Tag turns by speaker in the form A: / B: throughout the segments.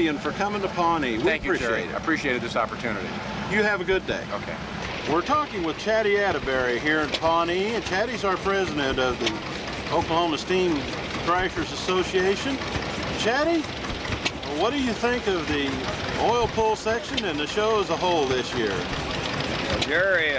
A: Chady, and for coming to Pawnee.
B: Thank you, Jerry.
A: Appreciate
B: I appreciated this opportunity.
A: it. You have a good day.
B: Okay.
A: We're talking with Chady Atteberry here in Pawnee, and Chady's our president of the Oklahoma Steam Threshers Association. Chady, what do you think of the oil pull section and the show as a whole this year?
C: Well, Jerry,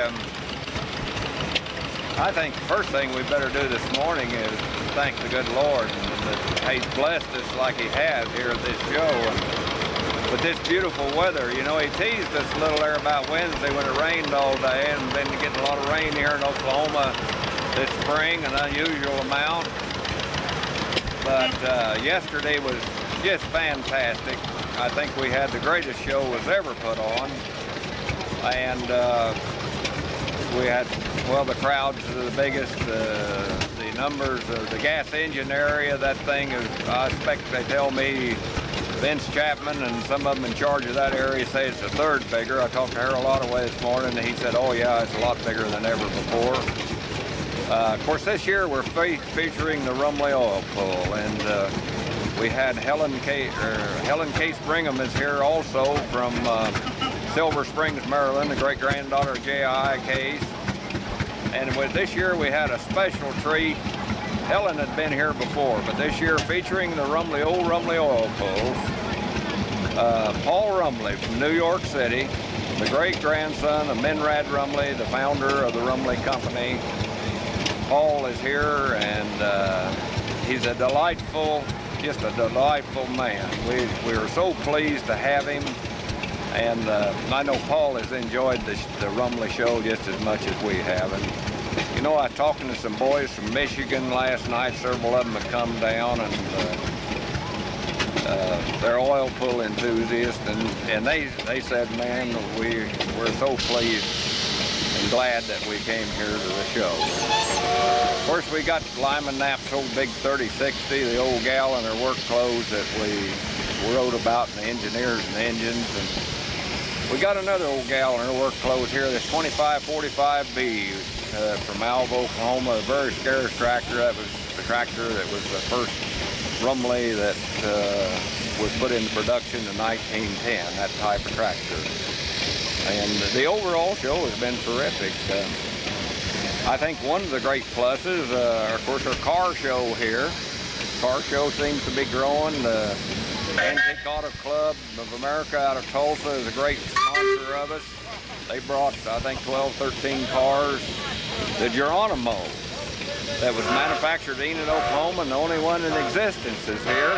C: I think the first thing we better do this morning is thank the good Lord that He's blessed us like He has here at this show. And with this beautiful weather, you know, He teased us a little there about Wednesday when it rained all day, and been getting a lot of rain here in Oklahoma this spring, an unusual amount. But yesterday was just fantastic. I think we had the greatest show was ever put on. And we had, well, the crowds are the biggest, the numbers of the gas engine area, that thing is, I expect they tell me Vince Chapman and some of them in charge of that area say it's the third bigger. I talked to Harold Ottaway this morning and he said, oh yeah, it's a lot bigger than ever before. Of course, this year we're featuring the Rumley oil pull, and we had Helen Case Brigham is here also from Silver Springs, Maryland, the great-granddaughter of J.I. Case. And with this year we had a special treat. Helen had been here before, but this year featuring the old Rumley oil pulls. Paul Rumley from New York City, the great-grandson of Minrad Rumley, the founder of the Rumley Company. Paul is here, and he's a delightful, just a delightful man. We are so pleased to have him, and I know Paul has enjoyed the Rumley show just as much as we have. And you know, I was talking to some boys from Michigan last night. Several of them have come down, and they're oil pull enthusiasts, and they said, man, we're so pleased and glad that we came here to the show. Of course, we got Lyman Knapp's old big 3060, the old gal in her work clothes that we wrote about, and the engineers and the engines. And we got another old gal in her work clothes here, this 2545B from Alva, Oklahoma, a very scarce tractor. That was the tractor that was the first Rumley that was put into production in 1910, that type of tractor. And the overall show has been terrific. I think one of the great pluses, of course, our car show here. Car show seems to be growing. The Antique Auto Club of America out of Tulsa is a great sponsor of us. They brought, I think, 12, 13 cars. The Geronimo that was manufactured in Oklahoma, and the only one in existence is here.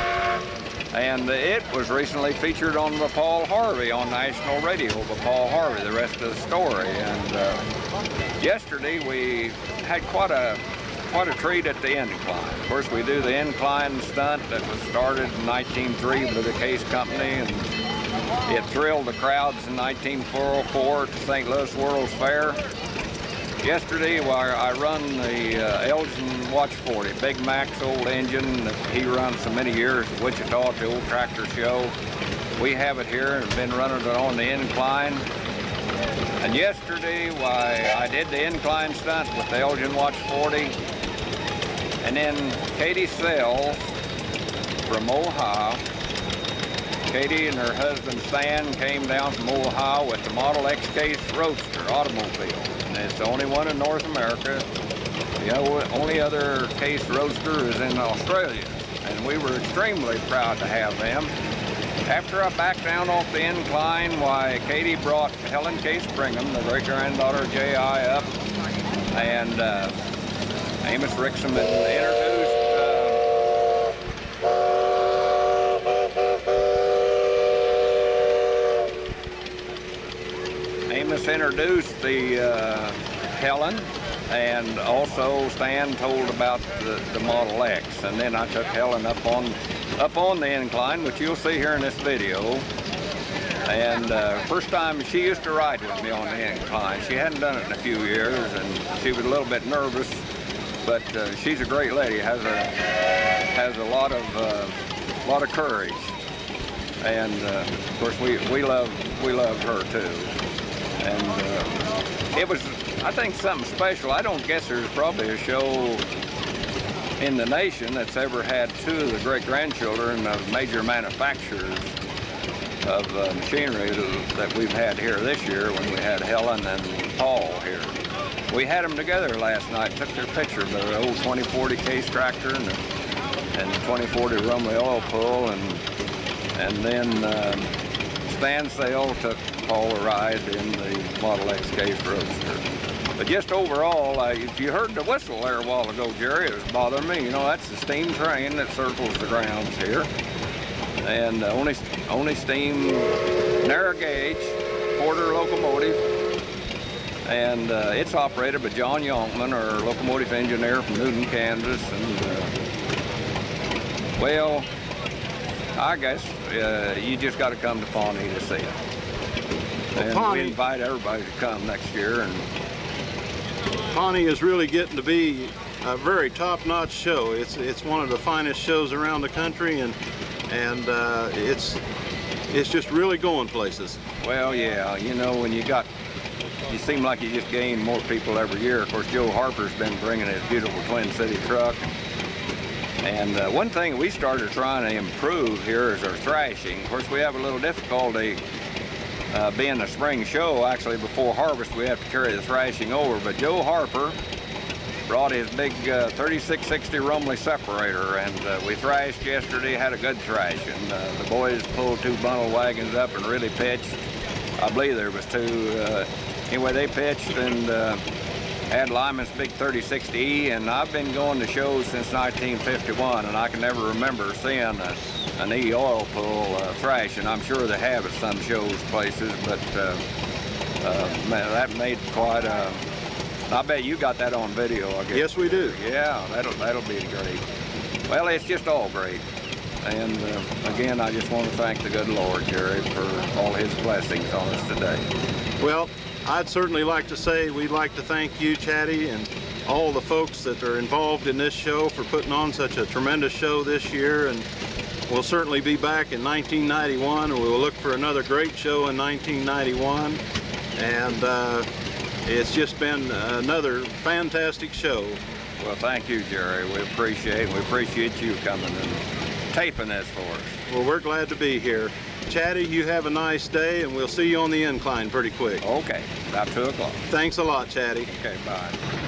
C: And it was recently featured on the Paul Harvey on national radio, the Paul Harvey, the rest of the story. And yesterday we had quite a treat at the incline. Of course, we do the incline stunt that was started in 1903 by the Case Company, and it thrilled the crowds in 1904 at the St. Louis World's Fair. Yesterday, I run the Elgin Watch 40, Big Mac's old engine that he runs so many years at Wichita at the old tractor show. We have it here and been running it on the incline. And yesterday, I did the incline stunt with the Elgin Watch 40. And then Katie Sells from Ohio. Katie and her husband Stan came down from Ohio with the Model X Case Roadster automobile. And it's the only one in North America. The only other Case Roadster is in Australia. And we were extremely proud to have them. After I backed down off the incline, why, Katie brought Helen Case Brigham, the great-granddaughter of J.I. up, and Amos Rickson introduced the Helen, and also Stan told about the Model X. And then I took Helen up on the incline, which you'll see here in this video. And first time she used to ride with me on the incline. She hadn't done it in a few years, and she was a little bit nervous, but she's a great lady. Has a lot of courage, and of course we love her too. And it was, I think, something special. I don't guess there's probably a show in the nation that's ever had two of the great-grandchildren of major manufacturers machinery that we've had here this year when we had Helen and Paul here. We had them together last night, took their picture of the old 2040 case tractor and the 2040 Rumley oil pull, and then Stan Sale took Paul a ride in the Model X case roadster. But just overall, if you heard the whistle there a while ago, Jerry, it was bothering me. You know, that's the steam train that circles the grounds here. And only steam, narrow gauge, Porter locomotive. And it's operated by John Youngman, our locomotive engineer from Newton, Kansas. And, well, I guess you just got to come to Pawnee to see it. And we invite everybody to come next year. And
A: Pawnee is really getting to be a very top-notch show. It's one of the finest shows around the country, and it's just really going places.
C: Well, yeah, you know, when you seem like you just gain more people every year. Of course, Joe Harper's been bringing his beautiful Twin City truck. And one thing we started trying to improve here is our thrashing. Of course, we have a little difficulty being a spring show. Actually, before harvest, we have to carry the thrashing over. But Joe Harper brought his big 3660 Rumley separator, and we thrashed yesterday, had a good thrash. And the boys pulled 2 bundle wagons up and really pitched. I believe there was 2. Anyway, they pitched and had Lyman's big 3060E, and I've been going to shows since 1951, and I can never remember seeing an E oil pull thrash, and I'm sure they have at some shows places, but man, that made quite a... I bet you got that on video, I guess.
A: Yes, we do.
C: Yeah, that'll be great. Well, it's just all great. And again, I just want to thank the good Lord, Jerry, for all his blessings on us today.
A: Well, I'd certainly like to say we'd like to thank you, Chady, and all the folks that are involved in this show for putting on such a tremendous show this year. And we'll certainly be back in 1991, and we'll look for another great show in 1991. And it's just been another fantastic show.
C: Well, thank you, Jerry. We appreciate you coming and taping this for us.
A: Well, we're glad to be here. Chady, you have a nice day, and we'll see you on the incline pretty quick.
C: Okay, about 2 o'clock.
A: Thanks a lot, Chady.
C: Okay, bye.